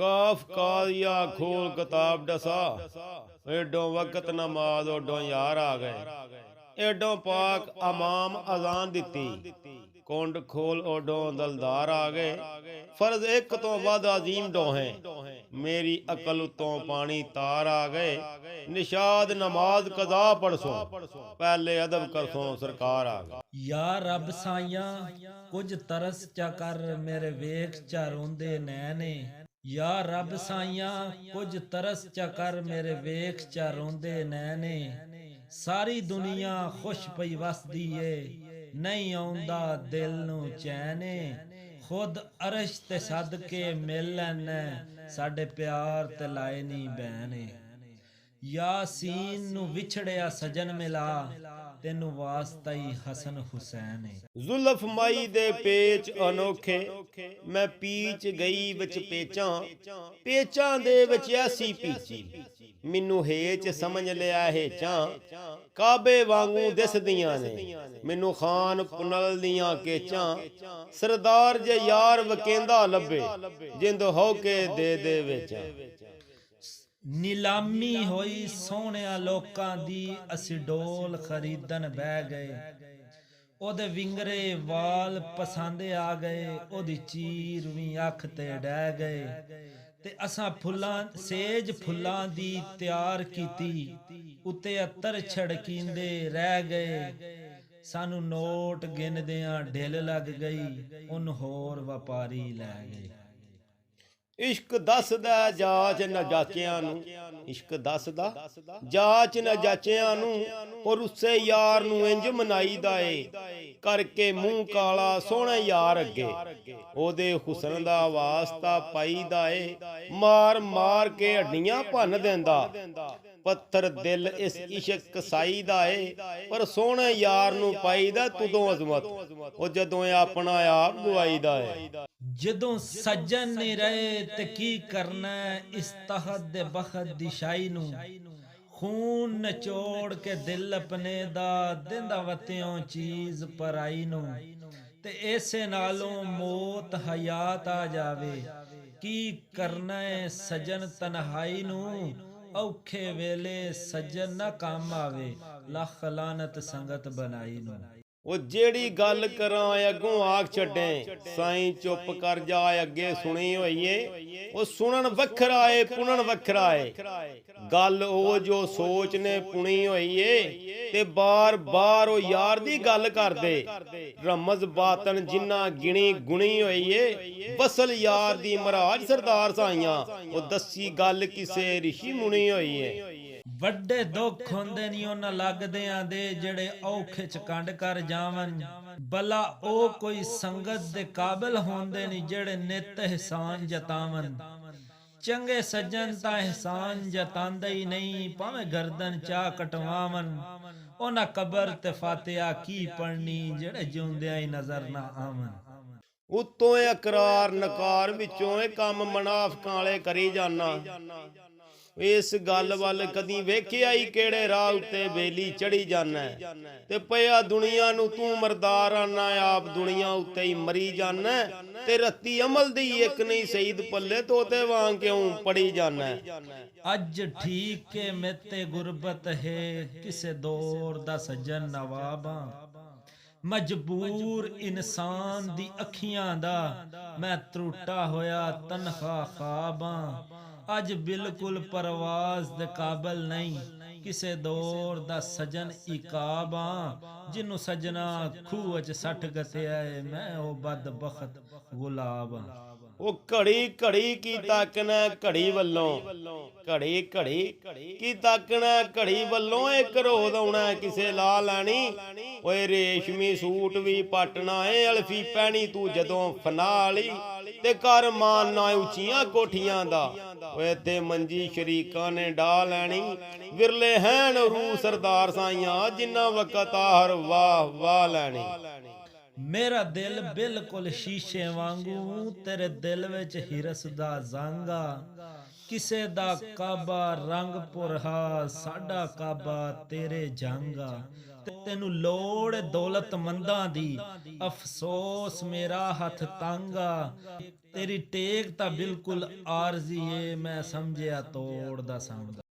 काफ कादिया खोल किताब डसा, एडो वक्त नमाज ओडो यार आ गए। एडो पाक अमाम अजान दिती, कुंड खोल ओडो दलदार आ गए। फर्ज एक तो वध अजीम डोहे, मेरी अकल उतों पानी तार आ गए। निशाद नमाज कदा पढ़सों, पहले अदब करसों सरकार आ गई। या रब साइया कुछ तरस चा कर मेरे वेख चा रोंदे नैने। या रब साइया कुछ तरस चा कर मेरे वेख चा रोंदे नैने। सारी दुनिया खुश पई वसदी ए, नहीं आउंदा दिल नू चैने। खुद अरश ते सदके मिलन साडे प्यार ते लाए नी बैने। यासीन नू विछड़िया सजन मिला, तेनू वास्ता ही हसन हुसैन है। जुल्फ माई दे पेच अनोखे, मैं पीच गई विच पेचां, पेचां दे विच ऐसी पीची, मिनू हेच समझ लिया हेचां। काबे वांगू दिसदियां ने मिनू खान पुनल दियां केचां। सरदार जे यार वकेंदा लभे, जिंद होके दे दे वेचां। नीलामी होई सोहणिया लोकां दी, असी डोल खरीदन बह गए। ओदे विंगरे वाल पसंद आ गए, ओदी चीरवीं अख ते डह गए। ते असां फुल्लां सेज फुल्लां दी त्यार कीती, उत्ते अत्तर छड़कींदे रह गए। सानू नोट गिनदियां ढिल लग गई, उन होर वपारी लै गए। इश्क दसदा जाच न जाचियां नू, इश्क दसदा जाच न जाचियां नू। और उससे यार नू इंज मनाईदा ए, करके मुंह काला सोहणे यार अगे। ओदे हुसन दा वास्ता पाईदा ए, मार मार के हड्डियां भन देंदा। पत्थर दिल इस इश्क कसाई दा ए, पर सोहणे यार नू पाईदा तुदों अजमत, ओ जदों अपना आप गवाईदा ए। जदों सज्जन नहीं रहे ते की करना, इस तहत दे बखत दी शाही नू। खून नचोड़ के दिल अपने दा दिंदा वत्तियों चीज पराई नू। ते ऐसे नालों मौत हयात आ जावे, की करना है सजन तन्हाई नू। औखे वेले सज्जन ना काम आवे, लख लानत संगत बनाई नू। ਉਹ ਜਿਹੜੀ ਗੱਲ ਕਰਾਂ ਅੱਗੋਂ ਆਖ ਛੱਡੇ, ਸਾਈਂ ਚੁੱਪ ਕਰ ਜਾ ਅੱਗੇ ਸੁਣੀ ਹੋਈਏ। ਉਹ ਸੁਣਨ ਵੱਖਰਾ ਏ ਪੁਣਨ ਵੱਖਰਾ ਏ, ਗੱਲ ਉਹ ਜੋ ਸੋਚ ਨੇ ਪੁਣੀ ਹੋਈਏ। ਤੇ ਬਾਰ ਬਾਰ ਉਹ ਯਾਰ ਦੀ ਗੱਲ ਕਰਦੇ, ਰਮਜ਼ ਬਾਤਨ ਜਿੰਨਾ ਗਿਣੀ ਗੁਣੀ ਹੋਈਏ। ਬਸਲ ਯਾਰ ਦੀ ਮਹਾਰਾਜ ਸਰਦਾਰ ਸਾਈਆਂ, ਉਹ ਦੱਸੀ ਗੱਲ ਕਿਸੇ ਰਿਸ਼ੀ ਮੁਣੀ ਹੋਈਏ। ਵੱਡੇ ਦੁੱਖ ਹੁੰਦੇ ਨਹੀਂ ਉਹਨਾਂ ਲੱਗਦਿਆਂ ਦੇ, ਜਿਹੜੇ ਔਖੇ ਚ ਕੰਡ ਕਰ ਜਾਵਨ। ਭਲਾ ਉਹ ਕੋਈ ਸੰਗਤ ਦੇ ਕਾਬਿਲ ਹੁੰਦੇ ਨਹੀਂ, ਜਿਹੜੇ ਨਿਤ ਇਹਸਾਨ ਜਤਾਵਨ। ਚੰਗੇ ਸੱਜਣ ਤਾਂ ਇਹਸਾਨ ਜਤਾਂਦੇ ਹੀ ਨਹੀਂ, ਭਾਵੇਂ ਗਰਦਨ ਚਾ ਕਟਵਾਵਨ। ਉਹਨਾਂ ਕਬਰ ਤੇ ਫਾਤਿਹਾ ਕੀ ਪੜਨੀ, ਜਿਹੜੇ ਜਿਉਂਦਿਆਂ ਹੀ ਨਜ਼ਰ ਨਾ ਆਵਨ। ਉਤੋਂ ਇਕਰਾਰ ਨਕਾਰ ਵਿੱਚੋਂ ਇਹ ਕੰਮ ਮਨਾਫਕਾਂ ਵਾਲੇ ਕਰੀ ਜਾਣਾ। ਇਸ ਗੱਲ ਵੱਲ ਕਦੀ ਵੇਖਿਆ ਹੀ ਕਿਹੜੇ ਰਾਹ ਉੱਤੇ ਬੇਲੀ ਚੜੀ ਜਾਣਾ, ਤੇ ਪਿਆ ਦੁਨੀਆ ਨੂੰ ਤੂੰ ਮਰਦਾਰ ਆਨਾ, ਆਪ ਦੁਨੀਆ ਉੱਤੇ ਹੀ ਮਰੀ ਜਾਣਾ। ਤੇ ਰੱਤੀ ਅਮਲ ਦੀ ਇੱਕ ਨਹੀਂ ਸਈਦ ਪੱਲੇ ਤੋਤੇ ਵਾਂਗ ਕਿਉਂ ਪੜੀ ਜਾਣਾ। ਅੱਜ ਠੀਕ ਕੇ ਮੇਤੇ ਗੁਰਬਤ ਹੈ, ਕਿਸੇ ਦੌਰ ਦਾ ਸੱਜਣ ਨਵਾਬਾਂ। ਮਜਬੂਰ ਇਨਸਾਨ ਦੀ ਅੱਖੀਆਂ ਦਾ, ਮੈਂ ਤਰੁੱਟਾ ਹੋਇਆ ਤਨਖਾ ਖਾਬਾਂ। ਅੱਜ ਬਿਲਕੁਲ ਪਰਵਾਜ਼ ਦੇ ਕਾਬਲ ਨਹੀਂ, ਕਿਸੇ ਦੌਰ ਦਾ ਸਜਨ ਇਕਾਬਾਂ। ਜਿਹਨੂੰ ਸਜਣਾ ਖੂਹ ਚ ਸੱਟ ਗਸਿਆ ਏ, ਮੈਂ ਉਹ ਬਦਬਖਤ ਗੁਲਾਬਾਂ। ਉਹ ਘੜੀ ਘੜੀ ਕੀ ਤਾਕਣਾ ਘੜੀ ਵੱਲੋਂ, ਘੜੀ ਘੜੀ ਕੀ ਤਾਕਣਾ ਘੜੀ ਵੱਲੋਂ। ਇੱਕ ਰੋਜ਼ ਆਉਣਾ ਕਿਸੇ ਲਾ ਲੈਣੀ, ਓਏ ਰੇਸ਼ਮੀ ਸੂਟ ਵੀ ਪਟਣਾ ਏ। ਅਲਫੀ ਪਹਿਣੀ ਤੂੰ ਜਦੋਂ ਫਨਾ ਵਾਲੀ, ਤੇ ਕਰ ਮਾਨ ਨਾ ਉੱਚੀਆਂ ਕੋਠੀਆਂ ਦਾ। ਓਏ ਤੇ ਮੰਜੀ ਸ਼ਰੀਕਾਂ ਨੇ ਡਾ ਲੈਣੀ, ਵਿਰਲੇ ਹੈਨ ਰੂ ਸਰਦਾਰ ਸਾਈਆਂ, ਜਿੰਨਾ ਵਕਤ ਆਹਰ ਵਾਹ ਵਾਹ ਲੈਣੀ। ਮੇਰਾ ਦਿਲ ਬਿਲਕੁਲ ਸ਼ੀਸ਼ੇ ਵਾਂਗੂ, ਤੇਰੇ ਦਿਲ ਵਿੱਚ ਹਿਰਸ ਦਾ ਜ਼ੰਗਾ। ਕਿਸੇ ਦਾ ਕਾਬਾ ਰੰਗ ਪੁਰਹਾ, ਸਾਡਾ ਕਾਬਾ ਤੇਰੇ ਜੰਗਾ। ਤੈਨੂੰ ਲੋੜ ਦੌਲਤਮੰਦਾਂ ਦੀ, ਅਫਸੋਸ ਮੇਰਾ ਹੱਥ ਤੰਗਾ। ਤੇਰੀ ਟੇਕ ਤਾਂ ਬਿਲਕੁਲ ਆਰਜ਼ੀ ਏ, ਮੈਂ ਸਮਝਿਆ ਤੋੜ ਦਾ ਸਮਝਦਾ।